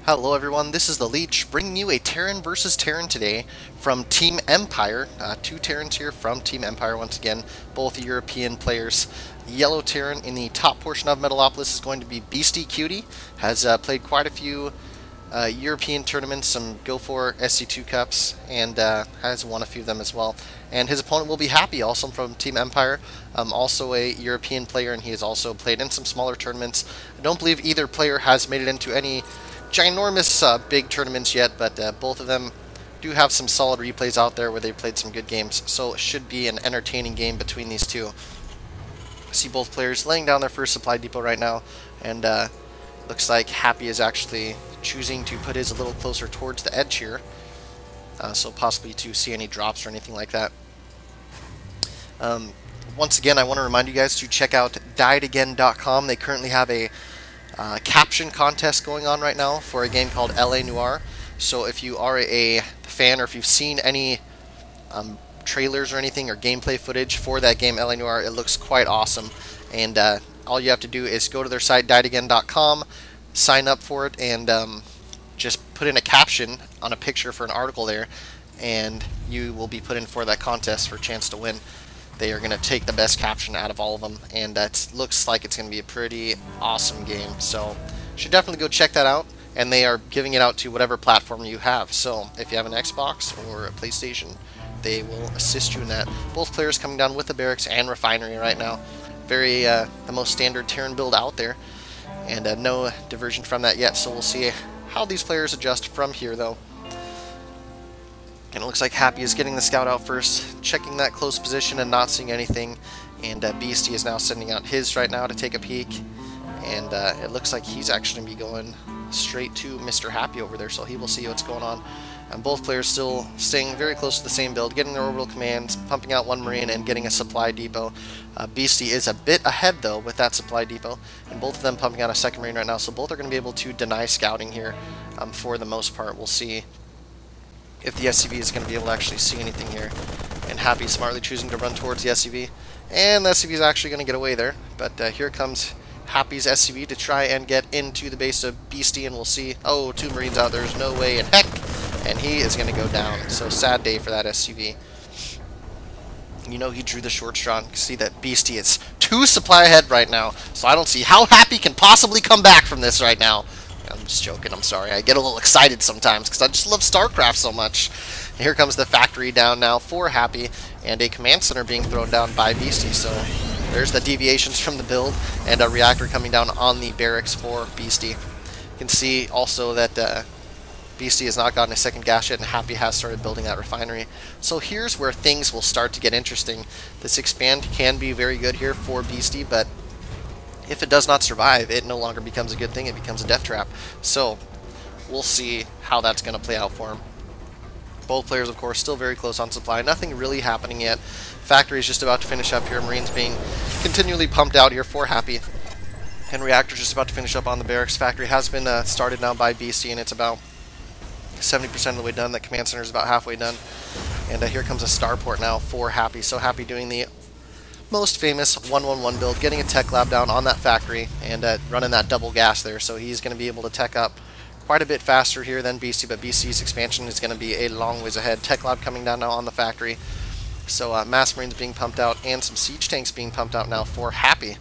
Hello everyone, this is the Leech bringing you a Terran versus Terran today from Team Empire. Two Terrans here from Team Empire once again, both European players. Yellow Terran in the top portion of Metalopolis is going to be BeastyQT, has played quite a few European tournaments, some Go for SC2 Cups, and has won a few of them as well. And his opponent will be Happy, also from Team Empire, also a European player, and he has also played in some smaller tournaments. I don't believe either player has made it into any ginormous big tournaments yet, but both of them do have some solid replays out there where they've played some good games, so it should be an entertaining game between these two. I see both players laying down their first supply depot right now, and looks like Happy is actually choosing to put his a little closer towards the edge here, so possibly to see any drops or anything like that. Once again, I want to remind you guys to check out diedagain.com. They currently have a caption contest going on right now for a game called LA Noire. So if you are a fan, or if you've seen any trailers or anything or gameplay footage for that game LA Noire, it looks quite awesome. And all you have to do is go to their site diedagain.com, sign up for it, and just put in a caption on a picture for an article there, and you will be put in for that contest for a chance to win. They are going to take the best caption out of all of them, and that looks like it's going to be a pretty awesome game. So you should definitely go check that out, and they are giving it out to whatever platform you have. So if you have an Xbox or a PlayStation, they will assist you in that. Both players coming down with the barracks and refinery right now. Very the most standard Terran build out there, and no diversion from that yet. So we'll see how these players adjust from here, though. And it looks like Happy is getting the scout out first, checking that close position and not seeing anything. And Beasty is now sending out his right now to take a peek. And it looks like he's actually going to be going straight to Mr. Happy over there, so he will see what's going on. And both players still staying very close to the same build, getting their orbital commands, pumping out one Marine, and getting a supply depot. Beasty is a bit ahead, though, with that supply depot. And both of them pumping out a second Marine right now, so both are going to be able to deny scouting here for the most part. We'll see if the SCV is going to be able to actually see anything here. And Happy smartly choosing to run towards the SCV. And the SCV is actually going to get away there. But here comes Happy's SCV to try and get into the base of Beasty, and we'll see. Oh, two Marines out. There's no way in heck. And he is going to go down. So sad day for that SCV. You know, he drew the short straw. You can see that Beasty is 2 supply ahead right now. So I don't see how Happy can possibly come back from this right now. I'm just joking, I'm sorry. I get a little excited sometimes because I just love StarCraft so much. And here comes the factory down now for Happy, and a command center being thrown down by Beasty. So there's the deviations from the build, and a reactor coming down on the barracks for Beasty. You can see also that Beasty has not gotten a second gas yet, and Happy has started building that refinery. So here's where things will start to get interesting. This expand can be very good here for Beasty, but if it does not survive, it no longer becomes a good thing, it becomes a death trap. So we'll see how that's going to play out for him. Both players, of course, still very close on supply. Nothing really happening yet. Factory is just about to finish up here. Marines being continually pumped out here for Happy. And reactor's just about to finish up on the barracks. Factory has been started now by Beasty, and it's about 70% of the way done. The command center is about halfway done. And here comes a starport now for Happy. So Happy doing the most famous 1-1-1 build, getting a tech lab down on that factory and running that double gas there, so he's going to be able to tech up quite a bit faster here than Beasty, but Beasty's expansion is going to be a long ways ahead. Tech lab coming down now on the factory, so mass Marines being pumped out and some siege tanks being pumped out now for Happy.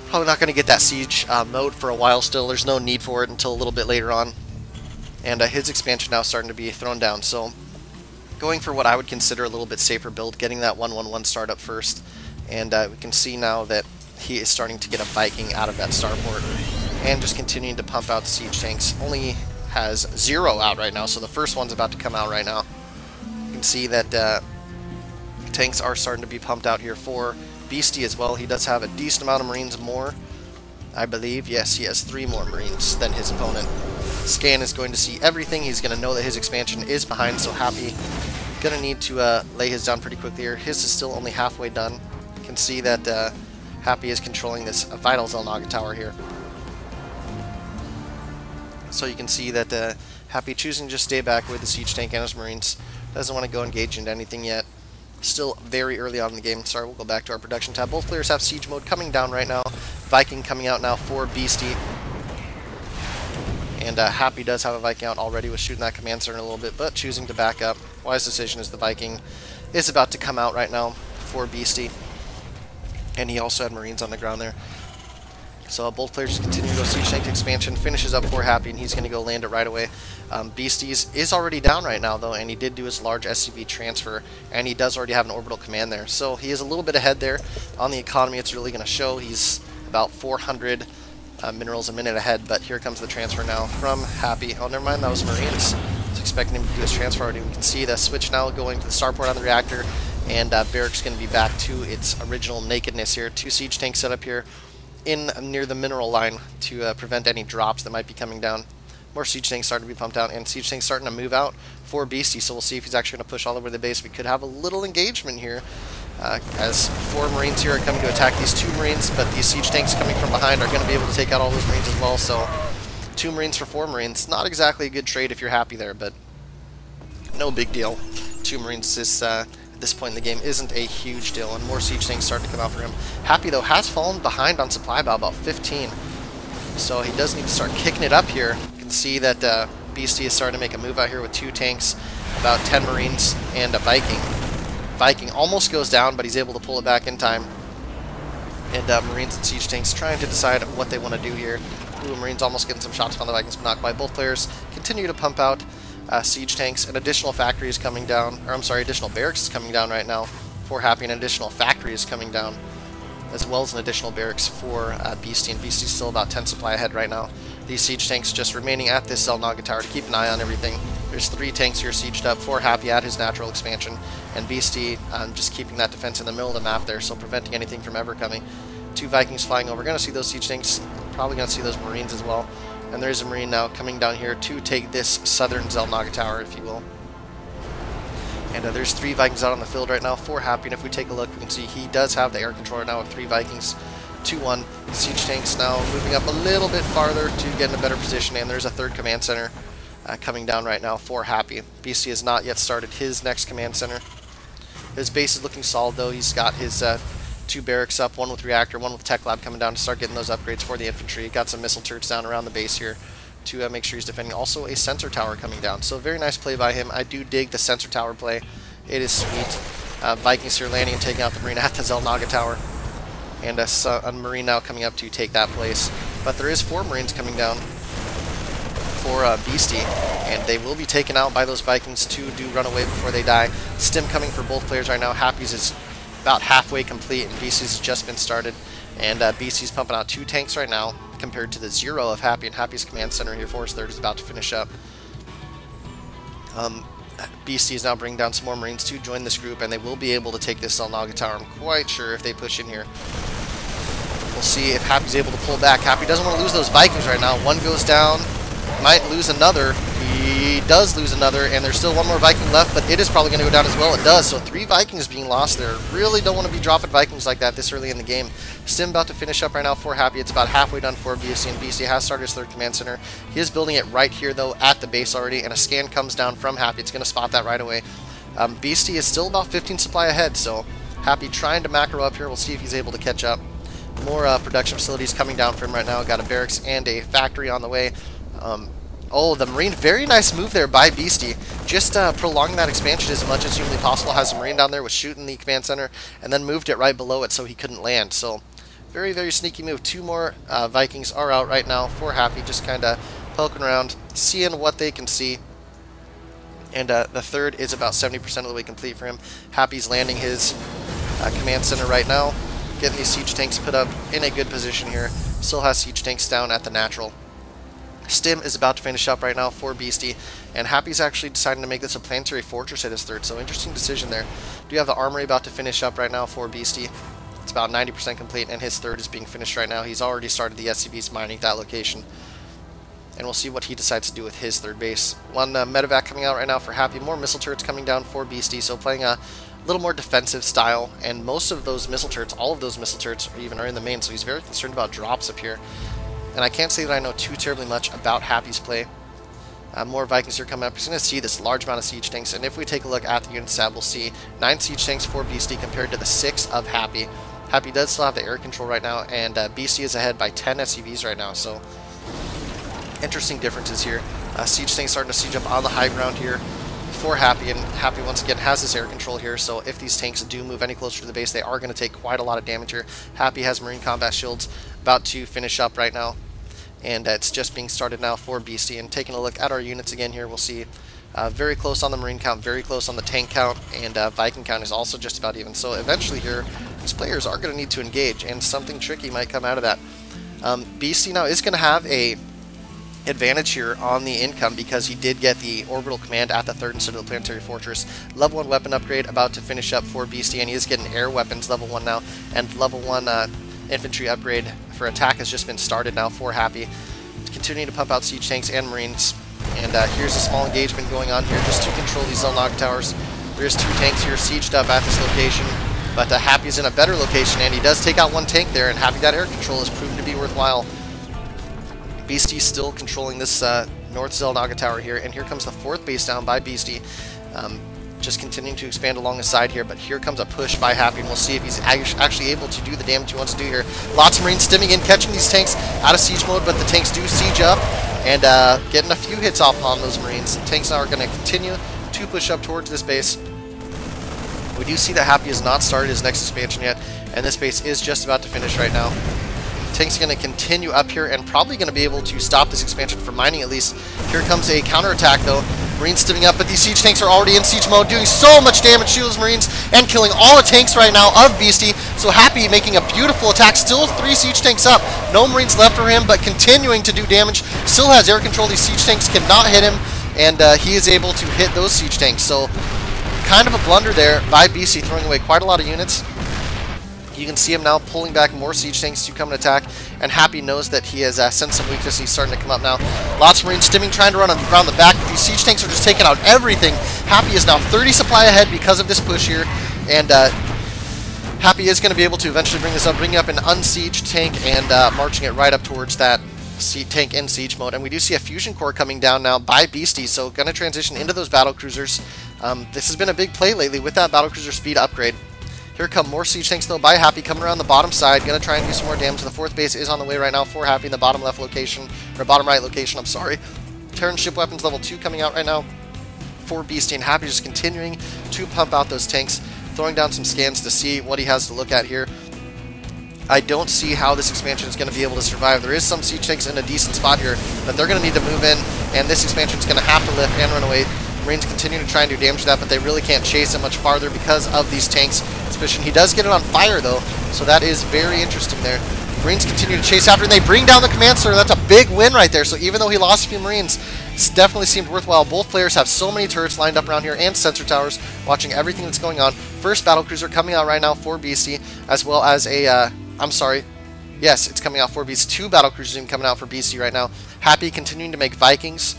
Probably not going to get that siege mode for a while still. There's no need for it until a little bit later on, and his expansion now starting to be thrown down, so going for what I would consider a little bit safer build, getting that 1-1-1 startup first, and we can see now that he is starting to get a Viking out of that starport, and just continuing to pump out siege tanks. Only has 0 out right now, so the first one's about to come out right now. You can see that tanks are starting to be pumped out here for Beasty as well. He does have a decent amount of Marines more, I believe. Yes, he has 3 more Marines than his opponent. Scan is going to see everything. He's going to know that his expansion is behind, so Happy going to need to lay his down pretty quickly here. His is still only halfway done. You can see that Happy is controlling this Vital Zelnaga tower here. So you can see that Happy choosing to just stay back with the siege tank and his Marines. Doesn't want to go engage into anything yet. Still very early on in the game. Sorry, we'll go back to our production tab. Both players have siege mode coming down right now. Viking coming out now for Beasty. And Happy does have a Viking out already, was shooting that command center a little bit, but choosing to back up. Wise decision, as the Viking is about to come out right now for Beastie. And he also had Marines on the ground there. So both players just continue to go siege tank expansion, finishes up for Happy, and he's going to go land it right away. Beasties is already down right now, though, and he did do his large SCV transfer, and he does already have an orbital command there. So he is a little bit ahead there on the economy. It's really going to show. He's about 400 minerals a minute ahead, but here comes the transfer now from Happy. Oh, never mind, that was Marines. I was expecting him to do his transfer already. We can see the switch now going to the starport on the reactor, and Barracks going to be back to its original nakedness here. 2 siege tanks set up here in near the mineral line to prevent any drops that might be coming down. More siege tanks starting to be pumped out, and siege tanks starting to move out for Beastie, so we'll see if he's actually going to push all over the base. We could have a little engagement here, as 4 Marines here are coming to attack these 2 Marines, but these siege tanks coming from behind are going to be able to take out all those Marines as well, so 2 Marines for 4 Marines. Not exactly a good trade if you're Happy there, but no big deal. 2 Marines is, at this point in the game, isn't a huge deal, and more siege tanks starting to come out for him. Happy, though, has fallen behind on supply by about 15, so he does need to start kicking it up here. You can see that Beastie is starting to make a move out here with 2 tanks, about 10 Marines, and a Viking. Viking almost goes down, but he's able to pull it back in time. And Marines and siege tanks trying to decide what they want to do here. Ooh, Marines almost getting some shots on the Vikings, but not quite. Both players continue to pump out siege tanks. An additional factory is coming down, or I'm sorry, additional barracks is coming down right now for Happy, and an additional factory is coming down, as well as an additional barracks for Beastie, and Beastie's still about 10 supply ahead right now. These siege tanks just remaining at this Zelnaga tower to keep an eye on everything. There's 3 tanks here sieged up for Happy at his natural expansion, and Beastie just keeping that defense in the middle of the map there, so preventing anything from ever coming. 2 Vikings flying over. We're going to see those siege tanks, probably going to see those Marines as well. And there's a Marine now coming down here to take this southern Zelnaga tower, if you will. And there's 3 Vikings out on the field right now for Happy, and if we take a look, we can see he does have the air controller now with 3 Vikings. 2-1. Siege tanks now moving up a little bit farther to get in a better position, and there's a 3rd command center coming down right now for Happy. BC has not yet started his next command center. His base is looking solid, though. He's got his 2 barracks up, 1 with reactor, 1 with tech lab coming down to start getting those upgrades for the infantry. Got some missile turrets down around the base here to make sure he's defending. Also a sensor tower coming down, so very nice play by him. I do dig the sensor tower play. It is sweet. Vikings here landing and taking out the Marine at the Zelnaga tower, and a Marine now coming up to take that place. But there is 4 Marines coming down for Beastie, and they will be taken out by those Vikings. 2 do run away before they die. Stim coming for both players right now. Happy's is about halfway complete, and Beastie's has just been started. And Beastie's pumping out 2 tanks right now, compared to the 0 of Happy, and Happy's command center here for his 3rd is about to finish up. Beastie is now bringing down some more Marines to join this group, and they will be able to take this Zelnaga tower. I'm quite sure if they push in here. We'll see if Happy's able to pull back. Happy doesn't want to lose those Vikings right now. 1 goes down, might lose another. He does lose another, and there's still 1 more Viking left, but it is probably going to go down as well. It does, so 3 Vikings being lost there. Really don't want to be dropping Vikings like that this early in the game. Stim about to finish up right now for Happy. It's about halfway done for Beastie, and Beastie has started his 3rd command center. He is building it right here, though, at the base already, and a scan comes down from Happy. It's going to spot that right away. Beastie is still about 15 supply ahead, so Happy trying to macro up here. We'll see if he's able to catch up. More production facilities coming down for him right now. Got a barracks and a factory on the way. Oh, the Marine, very nice move there by Beastie. Just prolonging that expansion as much as humanly possible. Has a Marine down there, was shooting the command center, and then moved it right below it so he couldn't land. So, very, very sneaky move. 2 more Vikings are out right now for Happy, just kind of poking around, seeing what they can see. And the 3rd is about 70% of the way complete for him. Happy's landing his command center right now, getting these siege tanks put up in a good position here. Still has siege tanks down at the natural. Stim is about to finish up right now for Beastie, and Happy's actually deciding to make this a planetary fortress at his 3rd, so interesting decision there. Do you have the armory about to finish up right now for Beastie? It's about 90% complete, and his 3rd is being finished right now. He's already started the SCVs mining that location, and we'll see what he decides to do with his 3rd base. 1 medevac coming out right now for Happy. More missile turrets coming down for Beastie, so playing a little more defensive style, and most of those missile turrets, all of those missile turrets even are in the main, so he's very concerned about drops up here. And I can't say that I know too terribly much about Happy's play. More Vikings here coming up. He's going to see this large amount of siege tanks, and if we take a look at the unit stat, we'll see 9 siege tanks for Beastie compared to the 6 of Happy. Happy does still have the air control right now, and Beastie is ahead by 10 SCVs right now, so Interesting differences here. Siege tanks starting to siege up on the high ground here for Happy, and Happy once again has this air control here, so if these tanks do move any closer to the base, they are going to take quite a lot of damage here. Happy has Marine Combat Shields about to finish up right now, and it's just being started now for Beastie. And taking a look at our units again here, we'll see very close on the Marine count, very close on the tank count, and Viking count is also just about even. So eventually here, these players are going to need to engage, and something tricky might come out of that. Beastie now is going to have a advantage here on the income because he did get the orbital command at the 3rd instead of the planetary fortress. Level 1 weapon upgrade about to finish up for Beastie, and he is getting air weapons level 1 now, and level 1 infantry upgrade for attack has just been started now for Happy. Continuing to pump out siege tanks and marines, and here's a small engagement going on here just to control these Zelnog towers. There's 2 tanks here sieged up at this location, but Happy's in a better location, and he does take out 1 tank there, and having that air control has proven to be worthwhile. Beastie still controlling this North Zelnaga tower here, and here comes the 4th base down by Beastie. Just continuing to expand along the side here, but here comes a push by Happy, and we'll see if he's actually able to do the damage he wants to do here. Lots of Marines stimming in, catching these tanks out of siege mode, but the tanks do siege up, and getting a few hits off on those Marines. The tanks now are going to continue to push up towards this base. We do see that Happy has not started his next expansion yet, and this base is just about to finish right now. Tank's going to continue up here and probably going to be able to stop this expansion from mining at least. Here comes a counterattack though. Marines stimming up, but these siege tanks are already in siege mode, doing so much damage to those Marines and killing all the tanks right now of Beastie. So Happy making a beautiful attack, still 3 siege tanks up. No Marines left for him, but continuing to do damage. Still has air control. These siege tanks cannot hit him, and he is able to hit those siege tanks. So kind of a blunder there by Beastie, throwing away quite a lot of units. You can see him now pulling back more siege tanks to come and attack, and Happy knows that he has sensed some weakness. He's starting to come up now. Lots of Marines stimming, trying to run around the back. These siege tanks are just taking out everything. Happy is now 30 supply ahead because of this push here, and Happy is going to be able to eventually bring this up, bringing up an unsieged tank and marching it right up towards that tank in siege mode. And we do see a fusion core coming down now by Beastie, so going to transition into those battle cruisers. This has been a big play lately with that battle cruiser speed upgrade. Here come more siege tanks though by Happy coming around the bottom side. Gonna try and do some more damage. The 4th base is on the way right now for Happy in the bottom left location, or bottom right location, I'm sorry. Terran ship weapons level 2 coming out right now for Beastie, and Happy just continuing to pump out those tanks, throwing down some scans to see what he has to look at here. I don't see how this expansion is going to be able to survive. There is some siege tanks in a decent spot here, but they're going to need to move in, and this expansion is going to have to lift and run away. Marines continue to try and do damage to that, but they really can't chase it much farther because of these tanks. Especially, he does get it on fire though, so that is very interesting there. Marines continue to chase after, and they bring down the command center. That's a big win right there. So even though he lost a few Marines, it's definitely seemed worthwhile. Both players have so many turrets lined up around here and sensor towers, watching everything that's going on. First battlecruiser coming out right now for Beastie, as well as a, I'm sorry, yes, it's coming out for Beastie. 2 battlecruisers coming out for Beastie right now. Happy continuing to make Vikings.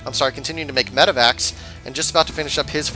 I'm sorry, continuing to make medevacs, and just about to finish up his